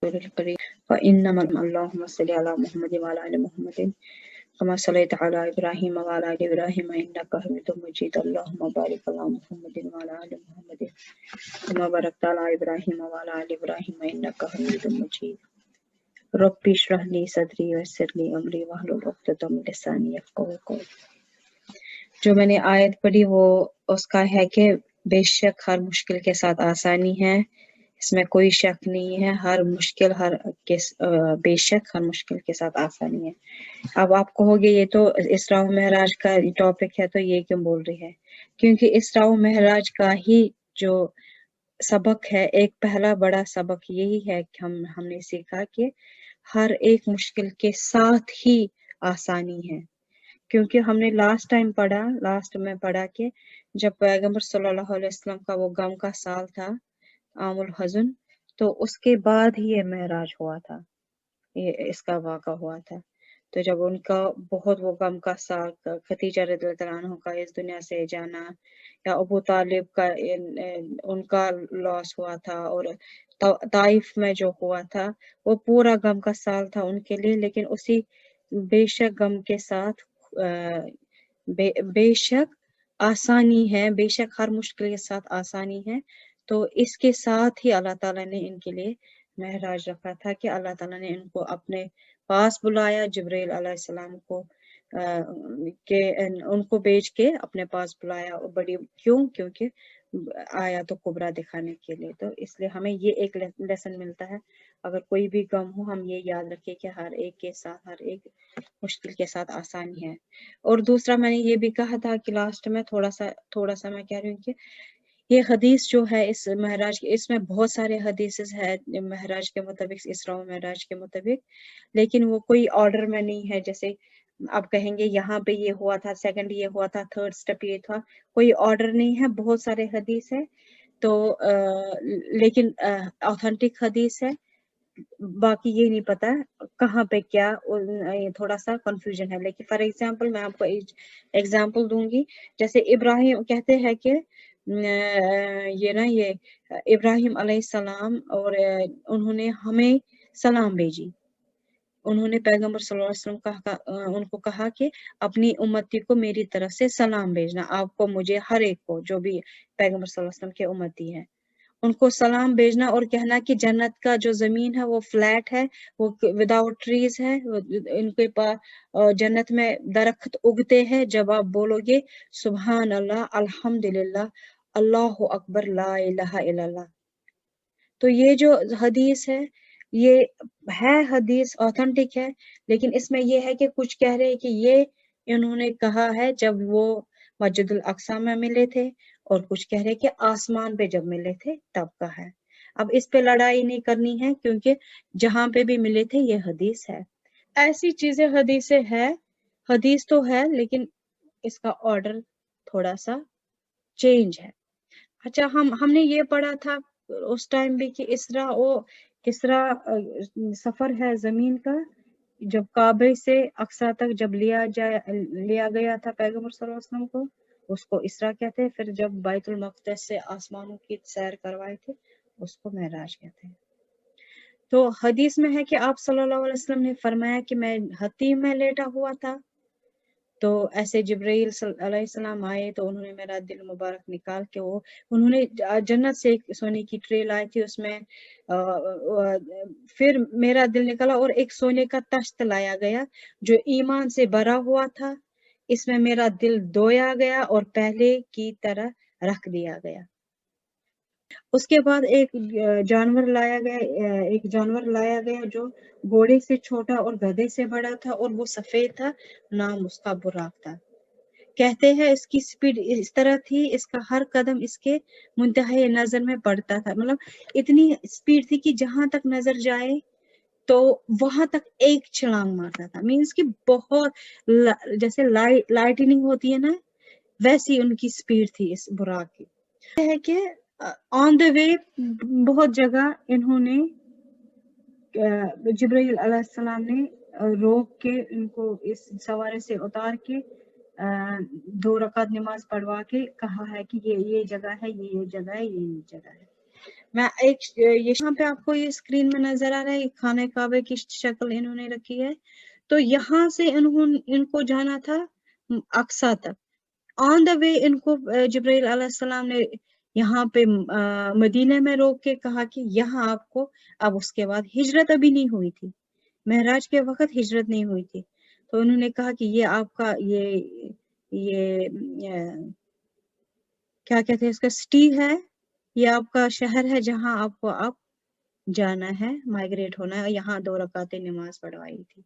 الكريم فإنما اللهم صل على محمد وعلى آل محمد كما صليت على إبراهيم وعلى آل إبراهيم إنك حميد مجيد اللهم بارك على محمد وعلى آل محمد كما باركت على إبراهيم وعلى آل إبراهيم إنك حميد مجيد ربي اشرح لي صدري ويسر لي أمري واحلل عقدة من لساني يفقهوا قولي جو میں نے آیت پڑھی وہ اس کا ہے کہ بے شک ہر مشکل کے ساتھ آسانی ہے، اس میں کوئی شک نہیں ہے، ہر مشکل بے شک ہر مشکل کے ساتھ آسانی ہے۔ اب آپ کہو گے یہ تو اسراء و معراج کا ٹاپک ہے تو یہ کیوں بول رہی ہے؟ کیونکہ اسراء و معراج کا ہی جو سبق ہے، ایک پہلا بڑا سبق یہی ہے کہ ہم نے سیکھا کہ ہر ایک مشکل کے ساتھ ہی آسانی ہے، کیونکہ ہم نے لاسٹ میں پڑھا کہ جب پیغمبر صلی اللہ علیہ وسلم کا وہ غم کا سال تھا، عام الحزن، تو اس کے بعد ہی یہ معراج ہوا تھا، یہ اس کا واقعہ ہوا تھا۔ تو جب ان کا بہت وہ غم کا سال، خدیجہ رضی اللہ عنہ کا اس دنیا سے جانا، یا ابو طالب کا ان کا لاس ہوا تھا، اور طائف میں جو ہوا تھا وہ پورا غم کا سال تھا ان کے لیے، لیکن اسی بے شک غم کے ساتھ بے شک آسانی ہے، بے شک ہر مشکل کے ساتھ آسانی ہے۔ تو اس کے ساتھ ہی اللہ تعالیٰ نے ان کے لیے معراج رکھا تھا کہ اللہ تعالیٰ نے ان کو اپنے پاس بلایا، جبرائیل علیہ السلام کو کہ ان کو بھیج کے اپنے پاس بلایا، کیونکہ آیا تو کبرا دکھانے کے لیے۔ تو اس لیے ہمیں یہ ایک لیسن ملتا ہے، اگر کوئی بھی غم ہو ہم یہ یاد رکھیں کہ ہر ایک کے ساتھ، ہر ایک مشکل کے ساتھ آسانی ہے۔ اور دوسرا میں نے یہ بھی کہا تھا کہ لاسٹ میں تھوڑا سا میں کہہ رہی ہوں کہ یہ حدیث جو ہے اس معراج کی، اس میں بہت سارے حدیث ہے معراج کے مطابق، اسراء و معراج کے مطابق، لیکن وہ کوئی آرڈر میں نہیں ہے، جیسے اب کہیں گے یہاں پہ یہ ہوا تھا، سیکنڈ یہ ہوا تھا، تھرڈ سٹیپ یہ تھا، کوئی آرڈر نہیں ہے، بہت سارے حدیث ہے تو لیکن آتھینٹک حدیث ہے، باقی یہ نہیں پتا کہاں پہ کیا، تھوڑا سا کنفیوژن ہے۔ لیکن فار ایگزامپل میں آپ کو ایگزامپل دوں گی، جیسے ابراہیم کہتے ہیں کہ یہ ابراہیم علیہ السلام، اور انہوں نے ہمیں سلام بھیجی، انہوں نے پیغمبر صلی اللہ علیہ وسلم ان کو کہا کہ اپنی امتی کو میری طرف سے سلام بھیجنا، آپ کو، مجھے، ہر ایک کو جو بھی پیغمبر صلی اللہ علیہ وسلم کے امتی ہیں، ان کو سلام بھیجنا، اور کہنا کہ جنت کا جو زمین ہے وہ فلیٹ ہے، وہ وداؤٹ ٹریز ہے، ان کے پاس جنت میں درخت اگتے ہیں جب آپ بولو گے سبحان اللہ، الحمدللہ، اللہ اکبر، لا الہ الا اللہ۔ تو یہ جو حدیث ہے یہ ہے حدیث آتھینٹک ہے، لیکن اس میں یہ ہے کہ کچھ کہہ رہے کہ یہ انہوں نے کہا ہے جب وہ مسجد الاقصی میں ملے تھے، اور کچھ کہہ رہے کہ آسمان پہ جب ملے تھے تب کا ہے۔ اب اس پہ لڑائی نہیں کرنی ہے، کیونکہ جہاں پہ بھی ملے تھے یہ حدیث ہے، ایسی چیزیں حدیثیں ہے، حدیث تو ہے لیکن اس کا آرڈر تھوڑا سا چینج ہے۔ اچھا، ہم نے یہ پڑھا تھا اس ٹائم بھی کہ اسراء سفر ہے زمین کا، جب کعبے سے اقصی تک جب لیا گیا تھا پیغمبر صلی اللہ علیہ وسلم کو، اس کو اسراء کہتے ہیں، پھر جب بیت المقدس سے آسمانوں کی سیر کروائے تھے اس کو معراج کہتے ہیں۔ تو حدیث میں ہے کہ آپ صلی اللہ علیہ وسلم نے فرمایا کہ میں حتیم میں لیٹا ہوا تھا، تو ایسے جبرائیل علیہ السلام آئے تو انہوں نے میرا دل مبارک نکال کے انہوں نے جنت سے ایک سونے کی ٹرے لائی تھی، اس میں پھر میرا دل نکلا، اور ایک سونے کا تشت لایا گیا جو ایمان سے بھرا ہوا تھا، اس میں میرا دل دھویا گیا اور پہلے کی طرح رکھ دیا گیا۔ اس کے بعد ایک جانور لایا گیا جو گھوڑے سے چھوٹا اور گدھے سے بڑا تھا، اور وہ سفید تھا، نام اس کا براق تھا۔ کہتے ہیں اس کی سپیڈ اس طرح تھی، اس کا ہر قدم اس کے منتہے نظر میں پڑتا تھا، مطلب اتنی سپیڈ تھی کہ جہاں تک نظر جائے تو وہاں تک ایک چھلانگ مارتا تھا، مینس کہ بہت جیسے لائٹنگ ہوتی ہے نا، ویسی ان کی سپیڈ تھی اس براق کی۔ ہے کہ آن دا وے بہت جگہ انہوں نے جبرائیل علیہ السلام نے روک کے ان کو اس سوارے سے اتار کے 2 رکعت نماز پڑھوا کے کہا ہے کہ یہ جگہ ہے، یہ جگہ ہے، یہ جگہ ہے۔ میں ایک یہ یہاں پہ آپ کو یہ اسکرین میں نظر آ رہا ہے خانہ کعبہ کی شکل انہوں نے رکھی ہے. تو یہاں سے ان کو جانا تھا اقصی تک. آن دا وے ان کو جبرائیل علیہ السلام نے یہاں پہ مدینہ میں روک کے کہا کہ یہاں آپ کو اب اس کے بعد ہجرت ابھی نہیں ہوئی تھی، معراج کے وقت ہجرت نہیں ہوئی تھی. تو انہوں نے کہا کہ یہ آپ کا یہ کیا کہتے ہیں اس کا سٹی ہے، یہ آپ کا شہر ہے جہاں آپ کو اب جانا ہے، مائگریٹ ہونا ہے. یہاں 2 رکعتیں نماز پڑھوائی تھی.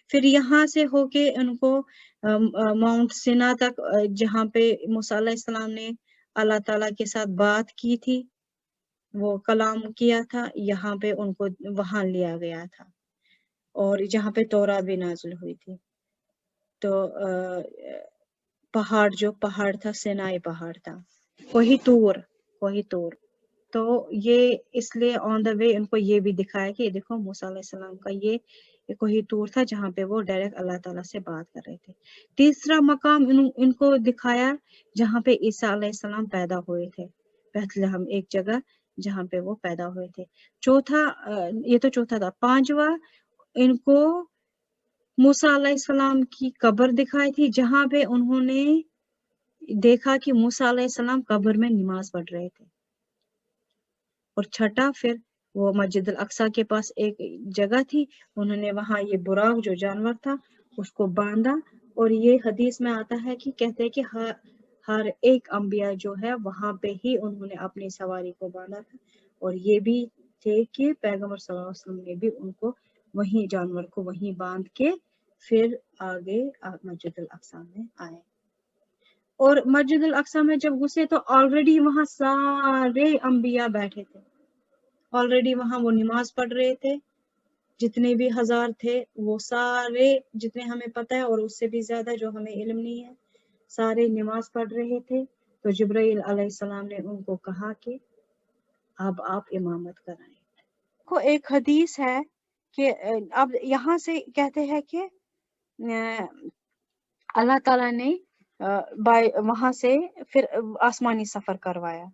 پھر یہاں سے ہو کے ان کو ماؤنٹ سینا تک جہاں پہ موسیٰ علیہ السلام نے اللہ تعالیٰ کے ساتھ بات کی تھی، وہ کلام کیا تھا، یہاں پہ ان کو وہاں لیا گیا تھا اور جہاں پہ تورات بھی نازل ہوئی تھی. تو پہاڑ تھا سینائی پہاڑ تھا، کوہی طور. تو یہ اس لیے آن دا وے ان کو یہ بھی دکھایا کہ یہ دیکھو موسیٰ علیہ السلام کا یہ کوہی طور تھا جہاں پہ وہ ڈائریکٹ اللہ تعالیٰ سے بات کر رہے تھے. تیسرا مقام ان کو دکھایا جہاں پہ عیسیٰ علیہ السلام پیدا ہوئے تھے، بیت لحم ایک جگہ جہاں پہ وہ پیدا ہوئے تھے. یہ تو چوتھا تھا. 5واں ان کو موسیٰ علیہ السلام کی قبر دکھائی تھی جہاں پہ انہوں نے دیکھا کہ موسیٰ علیہ السلام قبر میں نماز پڑھ رہے تھے. اور چھٹا پھر وہ مسجد الاقصی کے پاس ایک جگہ تھی، انہوں نے وہاں یہ براق جو جانور تھا اس کو باندھا. اور یہ حدیث میں آتا ہے کہ کہتے ہیں کہ ہر ایک انبیاء جو ہے وہاں پہ ہی انہوں نے اپنی سواری کو باندھا تھا. اور یہ بھی تھے کہ پیغمبر صلی اللہ علیہ وسلم نے بھی ان کو وہیں جانور کو وہیں باندھ کے پھر آگے مسجد الاقصی میں آئے. اور مسجد الاقصی میں جب گھسے تو آلریڈی وہاں سارے انبیاء بیٹھے تھے، آلریڈی وہاں وہ نماز پڑھ رہے تھے. جتنے بھی ہزار تھے وہ سارے، جتنے ہمیں پتہ ہے اور اس سے بھی زیادہ جو ہمیں علم نہیں ہے، سارے نماز پڑھ رہے تھے. تو جبرائیل علیہ السلام نے ان کو کہا کہ اب آپ امامت کرائیں. کو ایک حدیث ہے کہ اب یہاں سے کہتے ہیں کہ اللہ تعالیٰ نے وہاں سے پھر آسمانی سفر کروایا.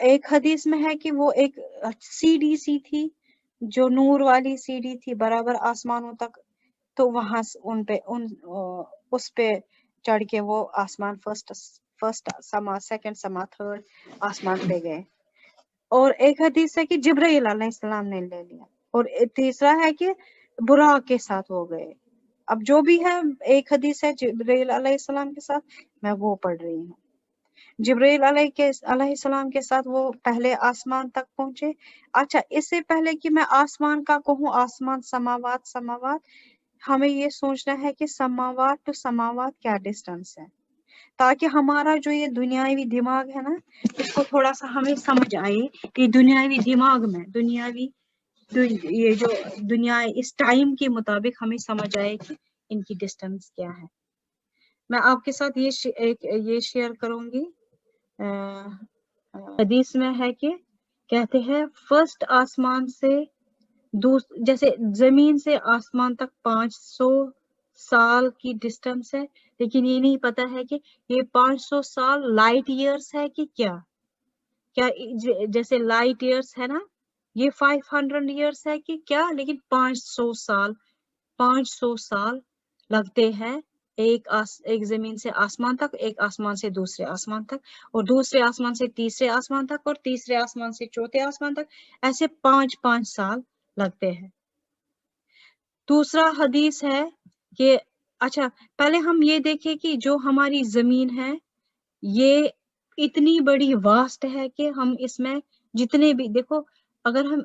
ایک حدیث میں ہے کہ وہ ایک سیڑھی سی تھی جو نور والی سیڑھی تھی برابر آسمانوں تک. تو وہاں اس پہ چڑھ کے وہ آسمان فرسٹ سما، سیکنڈ سما، تھرڈ آسمان پہ گئے. اور ایک حدیث ہے کہ جبرائیل علیہ السلام نے لے لیا. اور تیسرا ہے کہ براق کے ساتھ ہو گئے. اب جو بھی ہے ایک حدیث ہے جبرائیل علیہ السلام کے ساتھ، میں وہ پڑھ رہی ہوں. جبرائیل علیہ السلام کے ساتھ وہ پہلے آسمان تک پہنچے. اچھا، اس سے پہلے کہ میں آسمان کا کہوں، آسمان سماوات، ہمیں یہ سوچنا ہے کہ سماوات ٹو سماوات کیا ڈسٹنس ہے، تاکہ ہمارا جو یہ دنیاوی دماغ ہے نا اس کو تھوڑا سا ہمیں سمجھ آئے کہ دنیاوی دماغ میں یہ جو دنیا اس ٹائم کے مطابق ہمیں سمجھ آئے کہ ان کی ڈسٹنس کیا ہے. میں آپ کے ساتھ یہ شیئر کروں گی. حدیث میں ہے کہ کہتے ہیں فرسٹ آسمان سے جیسے زمین سے آسمان تک 500 سال کی ڈسٹنس ہے، لیکن یہ نہیں پتا ہے کہ یہ 500 سال لائٹ ایئرس ہے کہ کیا جیسے لائٹ ایئرس ہے نا، یہ 500 ایئرس ہے کہ کیا. لیکن 500 سال لگتے ہیں ایک زمین سے آسمان تک، ایک آسمان سے دوسرے آسمان تک، اور دوسرے آسمان سے تیسرے آسمان تک، اور تیسرے آسمان سے چوتھے آسمان تک. ایسے 5 سال لگتے ہیں. دوسرا حدیث ہے کہ اچھا پہلے ہم یہ دیکھیں کہ جو ہماری زمین ہے یہ اتنی بڑی واسٹ ہے کہ ہم اس میں جتنے بھی دیکھو، اگر ہم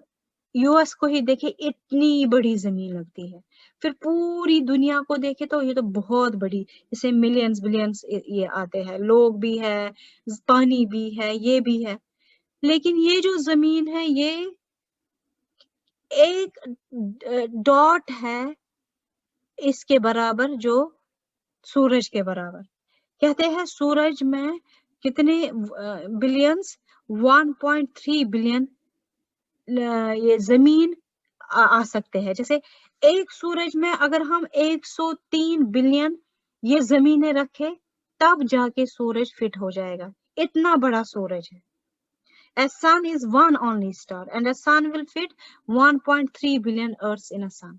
US کو ہی دیکھیں اتنی بڑی زمین لگتی ہے، پھر پوری دنیا کو دیکھیں تو یہ تو بہت بڑی، اسے ملینز بلینز یہ آتے ہیں، لوگ بھی ہے، پانی بھی ہے، یہ بھی ہے. لیکن یہ جو زمین ہے یہ ایک ڈاٹ ہے اس کے برابر، جو سورج کے برابر. کہتے ہیں سورج میں کتنے بلینز، 1.3 بلین یہ زمین آ سکتے ہیں. جیسے ایک سورج میں اگر ہم 103 بلین یہ زمینیں رکھے تب جا کے سورج فٹ ہو جائے گا. اتنا بڑا سورج ہے. A sun is one only star, and a sun will fit 1.3 billion Earths in a sun.